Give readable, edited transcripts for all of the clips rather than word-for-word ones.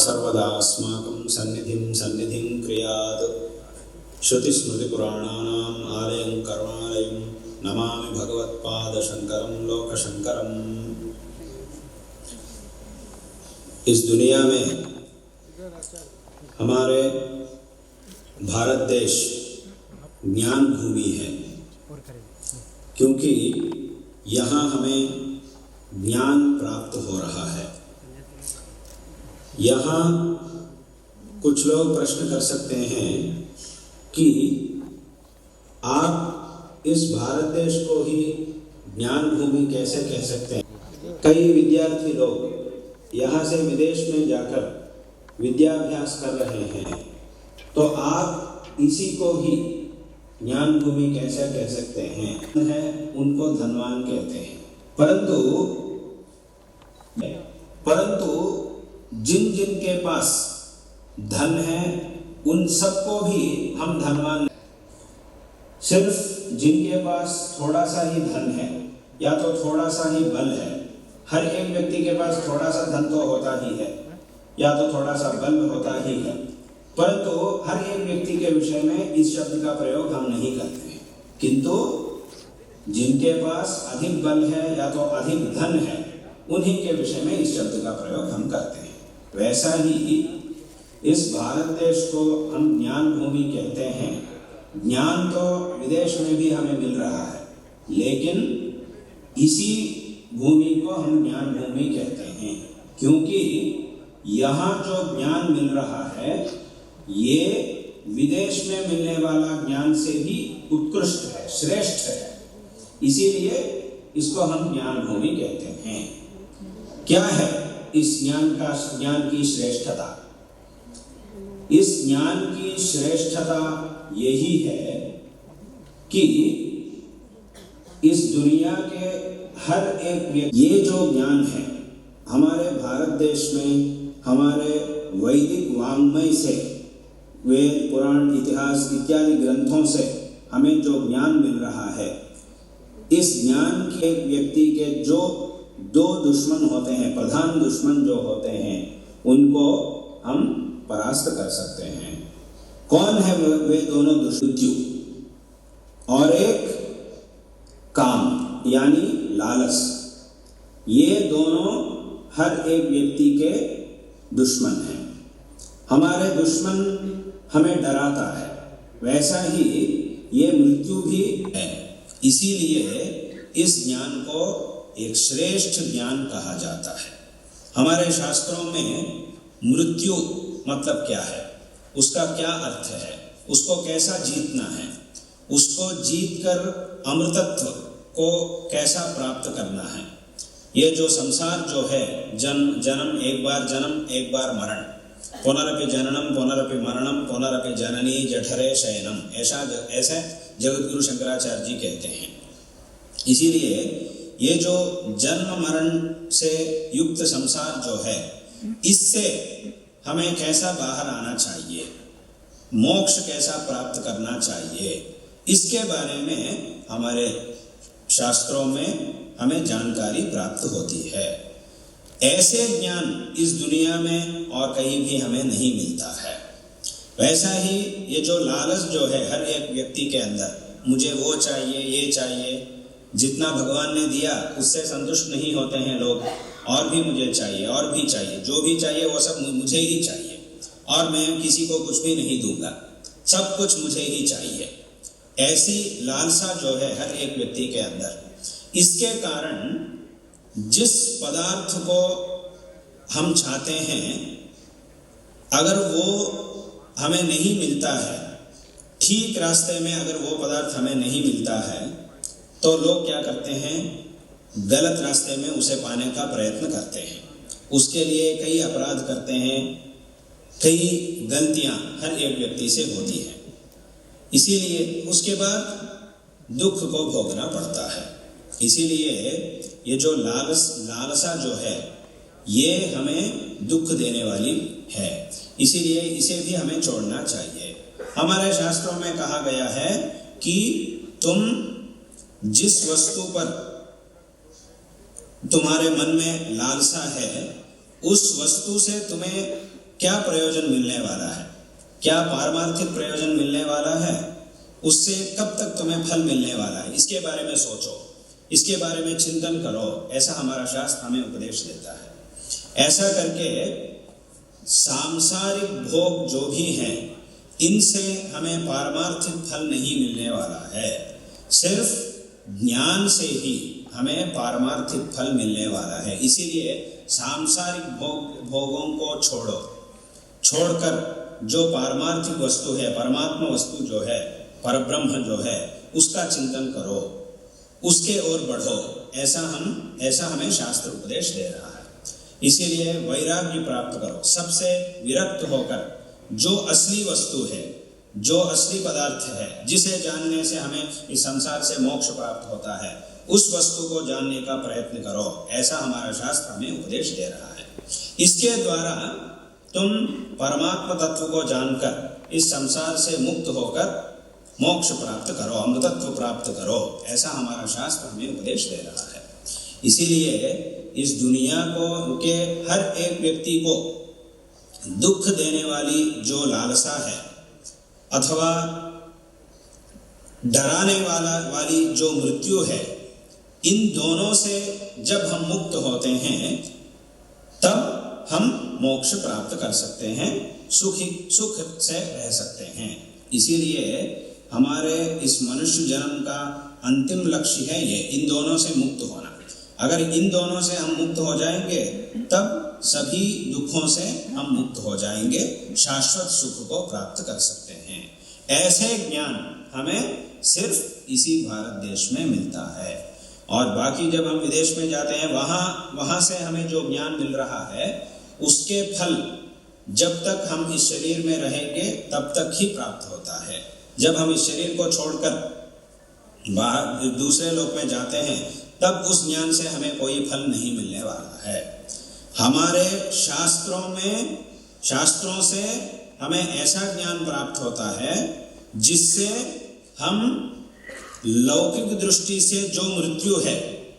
सर्वदा अस्माकं सन्निधिं क्रियात्। श्रुतिस्मृतिपुराणानाम् आलयं करुणालयं नमामि भगवत्पादशङ्करं लोकशङ्करम्। इस दुनिया में हमारे भारत देश ज्ञान भूमि है, क्योंकि यहाँ हमें ज्ञान प्राप्त हो रहा है। यहाँ कुछ लोग प्रश्न कर सकते हैं कि आप इस भारत देश को ही ज्ञान भूमि कैसे कह सकते हैं। कई विद्यार्थी लोग यहाँ से विदेश में जाकर विद्याभ्यास कर रहे हैं, तो आप इसी को ही ज्ञान भूमि कैसे कह सकते हैं। उनको धनवान कहते हैं, परंतु जिन जिन के पास धन है उन सबको भी हम धनवान। सिर्फ जिनके पास थोड़ा सा ही धन है या तो थोड़ा सा ही बल है, हर एक व्यक्ति के पास थोड़ा सा धन तो होता ही है या तो थोड़ा सा बल होता ही है, परंतु हर एक व्यक्ति के विषय में इस शब्द का प्रयोग हम नहीं करते हैं। किंतु जिनके पास अधिक बल है या तो अधिक धन है, उन्हीं के विषय में इस शब्द का प्रयोग हम करते हैं। वैसा ही इस भारत देश को हम ज्ञान भूमि कहते हैं। ज्ञान तो विदेश में भी हमें मिल रहा है, लेकिन इसी भूमि को हम ज्ञान भूमि कहते हैं, क्योंकि यहाँ जो ज्ञान मिल रहा है ये विदेश में मिलने वाला ज्ञान से भी उत्कृष्ट है, श्रेष्ठ है। इसीलिए इसको हम ज्ञान भूमि कहते हैं। क्या है इस ज्ञान की श्रेष्ठता? इस ज्ञान की श्रेष्ठता यही है कि इस दुनिया के हर एक व्यक्ति, ये जो ज्ञान है हमारे भारत देश में, हमारे वैदिक वाङ्मय से, वेद पुराण इतिहास इत्यादि ग्रंथों से हमें जो ज्ञान मिल रहा है, इस ज्ञान के एक व्यक्ति के जो दो दुश्मन होते हैं, प्रधान दुश्मन जो होते हैं, उनको हम परास्त कर सकते हैं। कौन है वे दोनों दुष्मन? और एक काम यानी लालच। ये दोनों हर एक व्यक्ति के दुश्मन हैं। हमारे दुश्मन हमें डराता है, वैसा ही ये मृत्यु भी है। इसीलिए इस ज्ञान को एक श्रेष्ठ ज्ञान कहा जाता है। हमारे शास्त्रों में मृत्यु मतलब क्या है, उसका क्या अर्थ है, उसको कैसा जीतना है, उसको जीतकर अमृतत्व को कैसा प्राप्त करना है। ये जो संसार जो है, जन्म एक बार मरण, पुनरपि जननम पुनरपि मरणम पुनरपि जननी जठरे शयनम, ऐसे जगतगुरु शंकराचार्य जी कहते हैं। इसीलिए ये जो जन्म मरण से युक्त संसार जो है, इससे हमें कैसा बाहर आना चाहिए, मोक्ष कैसा प्राप्त करना चाहिए, इसके बारे में हमारे शास्त्रों में हमें जानकारी प्राप्त होती है। ऐसे ज्ञान इस दुनिया में और कहीं भी हमें नहीं मिलता है। वैसा ही ये जो लालच जो है हर एक व्यक्ति के अंदर, मुझे वो चाहिए, ये चाहिए, जितना भगवान ने दिया उससे संतुष्ट नहीं होते हैं लोग, और भी मुझे चाहिए, और भी चाहिए, जो भी चाहिए वो सब मुझे ही चाहिए, और मैं किसी को कुछ भी नहीं दूंगा, सब कुछ मुझे ही चाहिए। ऐसी लालसा जो है हर एक व्यक्ति के अंदर, इसके कारण जिस पदार्थ को हम चाहते हैं, अगर वो हमें नहीं मिलता है, ठीक रास्ते में अगर वो पदार्थ हमें नहीं मिलता है, तो लोग क्या करते हैं, गलत रास्ते में उसे पाने का प्रयत्न करते हैं। उसके लिए कई अपराध करते हैं, कई गलतियां हर एक व्यक्ति से होती हैं। इसीलिए उसके बाद दुख को भोगना पड़ता है। इसीलिए ये जो लालसा जो है, ये हमें दुख देने वाली है। इसीलिए इसे भी हमें छोड़ना चाहिए। हमारे शास्त्रों में कहा गया है कि तुम जिस वस्तु पर तुम्हारे मन में लालसा है, उस वस्तु से तुम्हें क्या प्रयोजन मिलने वाला है, क्या पारमार्थिक प्रयोजन मिलने वाला है, उससे कब तक तुम्हें फल मिलने वाला है, इसके बारे में सोचो, इसके बारे में चिंतन करो, ऐसा हमारा शास्त्र हमें उपदेश देता है। ऐसा करके सांसारिक भोग जो भी हैं, इनसे हमें पारमार्थिक फल नहीं मिलने वाला है। सिर्फ ज्ञान से ही हमें पारमार्थिक फल मिलने वाला है। इसीलिए सांसारिक भोगों को छोड़कर जो पारमार्थिक वस्तु है, परमात्मा वस्तु जो है, परब्रह्म जो है, उसका चिंतन करो, उसके ओर बढ़ो। ऐसा हमें शास्त्र उपदेश दे रहा है। इसीलिए वैराग्य प्राप्त करो, सबसे विरक्त होकर जो असली वस्तु है, जो असली पदार्थ है, जिसे जानने से हमें इस संसार से मोक्ष प्राप्त होता है, उस वस्तु को जानने का प्रयत्न करो। ऐसा हमारा शास्त्र हमें उपदेश दे रहा है। इसके द्वारा तुम परमात्मा तत्व को जानकर इस संसार से मुक्त होकर मोक्ष प्राप्त करो, अमृतत्व प्राप्त करो। ऐसा हमारा शास्त्र हमें उपदेश दे रहा है। इसीलिए इस दुनिया को के हर एक व्यक्ति को दुख देने वाली जो लालसा है अथवा डराने वाली जो मृत्यु है, इन दोनों से जब हम मुक्त होते हैं तब हम मोक्ष प्राप्त कर सकते हैं, सुख से रह सकते हैं। इसीलिए हमारे इस मनुष्य जन्म का अंतिम लक्ष्य है ये, इन दोनों से मुक्त होना। अगर इन दोनों से हम मुक्त हो जाएंगे तब सभी दुखों से हम मुक्त हो जाएंगे, शाश्वत सुख को प्राप्त कर सकते हैं। ऐसे ज्ञान हमें सिर्फ इसी भारत देश में मिलता है। और बाकी जब हम विदेश में जाते हैं, वहाँ से हमें जो ज्ञान मिल रहा है, उसके फल जब तक हम इस शरीर में रहेंगे तब तक ही प्राप्त होता है। जब हम इस शरीर को छोड़कर बाहर दूसरे लोक में जाते हैं तब उस ज्ञान से हमें कोई फल नहीं मिलने वाला है। हमारे शास्त्रों से हमें ऐसा ज्ञान प्राप्त होता है जिससे हम लौकिक दृष्टि से जो मृत्यु है,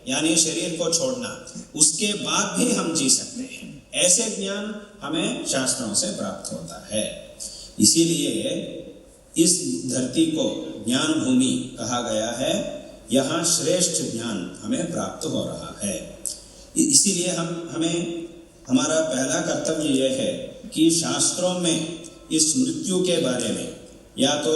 यानी शरीर को छोड़ना, उसके बाद भी हम जी सकते हैं। ऐसे ज्ञान हमें शास्त्रों से प्राप्त होता है। इसीलिए इस धरती को ज्ञान भूमि कहा गया है। यहाँ श्रेष्ठ ज्ञान हमें प्राप्त हो रहा है। इसीलिए हमारा पहला कर्तव्य यह है कि शास्त्रों में इस मृत्यु के बारे में या तो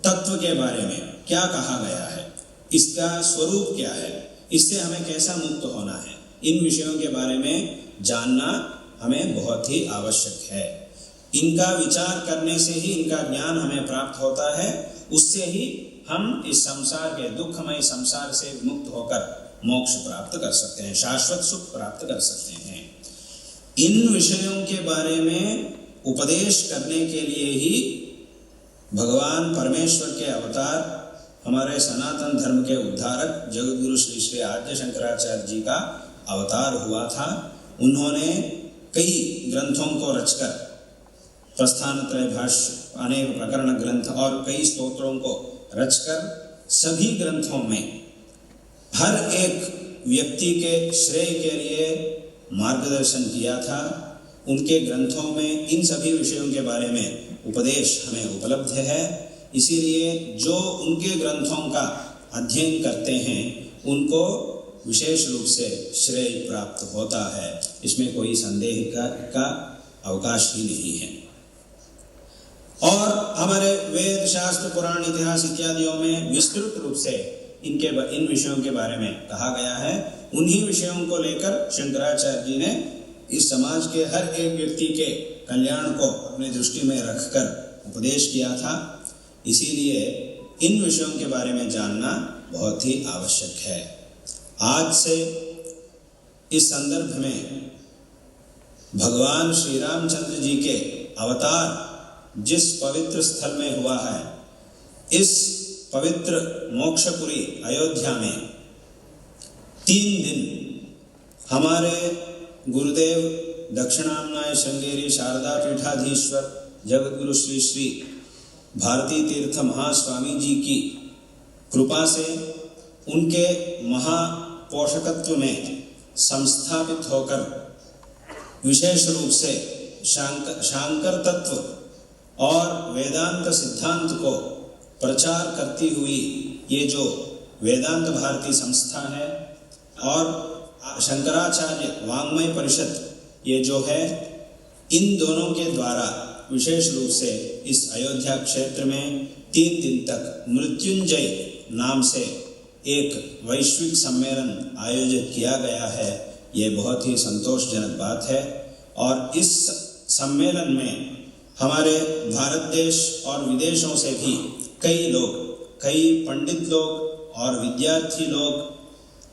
तत्व के बारे में क्या कहा गया है, इसका स्वरूप क्या है, इससे हमें कैसा मुक्त होना है, इन विषयों के बारे में जानना हमें बहुत ही आवश्यक है। इनका विचार करने से ही इनका ज्ञान हमें प्राप्त होता है। उससे ही हम इस संसार के दुखमय संसार से मुक्त होकर मोक्ष प्राप्त कर सकते हैं, शाश्वत सुख प्राप्त कर सकते हैं। इन विषयों के बारे में उपदेश करने के लिए ही भगवान परमेश्वर के अवतार, हमारे सनातन धर्म के उद्धारक जगतगुरु श्री श्री आद्य शंकराचार्य जी का अवतार हुआ था। उन्होंने कई ग्रंथों को रचकर, प्रस्थानत्रय भाष्य, अनेक प्रकरण ग्रंथ और कई स्तोत्रों को रचकर सभी ग्रंथों में हर एक व्यक्ति के श्रेय के लिए मार्गदर्शन किया था। उनके ग्रंथों में इन सभी विषयों के बारे में उपदेश हमें उपलब्ध है। इसीलिए जो उनके ग्रंथों का अध्ययन करते हैं उनको विशेष रूप से श्रेय प्राप्त होता है। इसमें कोई संदेह का अवकाश ही नहीं है। और हमारे वेद, शास्त्र, पुराण, इतिहास इत्यादियों में विस्तृत रूप से इन विषयों के बारे में कहा गया है। उन्हीं विषयों को लेकर शंकराचार्य जी ने इस समाज के हर एक व्यक्ति के कल्याण को अपनी दृष्टि में रखकर उपदेश किया था। इसीलिए इन विषयों के बारे में जानना बहुत ही आवश्यक है। आज से इस संदर्भ में भगवान श्री रामचंद्र जी के अवतार जिस पवित्र स्थल में हुआ है, इस पवित्र मोक्षपुरी अयोध्या में 3 दिन हमारे गुरुदेव दक्षिणामनाय श्रृंगेरी शारदा पीठाधीश्वर जगतगुरु श्री श्री भारती तीर्थ महास्वामी जी की कृपा से उनके महापोषकत्व में संस्थापित होकर विशेष रूप से शांकर तत्व और वेदांत सिद्धांत को प्रचार करती हुई ये जो वेदांत भारती संस्था है और शंकराचार्य वाङ्मय परिषद ये जो है, इन दोनों के द्वारा विशेष रूप से इस अयोध्या क्षेत्र में 3 दिन तक मृत्युंजय नाम से एक वैश्विक सम्मेलन आयोजित किया गया है। ये बहुत ही संतोषजनक बात है और इस सम्मेलन में हमारे भारत देश और विदेशों से भी कई लोग, कई पंडित लोग और विद्यार्थी लोग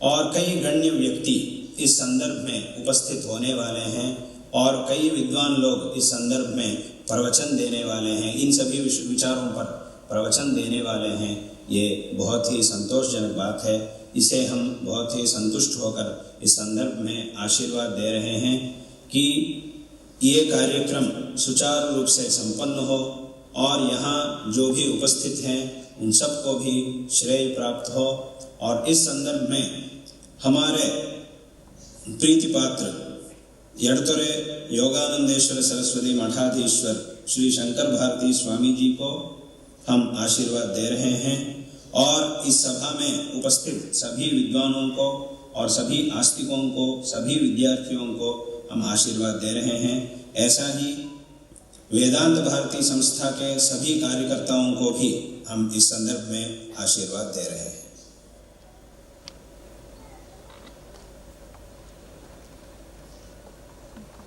और कई गण्य व्यक्ति इस संदर्भ में उपस्थित होने वाले हैं और कई विद्वान लोग इस संदर्भ में प्रवचन देने वाले हैं, इन सभी विचारों पर प्रवचन देने वाले हैं। ये बहुत ही संतोषजनक बात है। इसे हम बहुत ही संतुष्ट होकर इस संदर्भ में आशीर्वाद दे रहे हैं कि ये कार्यक्रम सुचारू रूप से संपन्न हो और यहाँ जो भी उपस्थित हैं उन सबको भी श्रेय प्राप्त हो। और इस संदर्भ में हमारे प्रीतिपात्र यड़तरे योगानंदेश्वर सरस्वती मठाधीश्वर श्री शंकर भारती स्वामी जी को हम आशीर्वाद दे रहे हैं और इस सभा में उपस्थित सभी विद्वानों को और सभी आस्तिकों को, सभी विद्यार्थियों को हम आशीर्वाद दे रहे हैं। ऐसा ही वेदांत भारती संस्था के सभी कार्यकर्ताओं को भी हम इस संदर्भ में आशीर्वाद दे रहे हैं।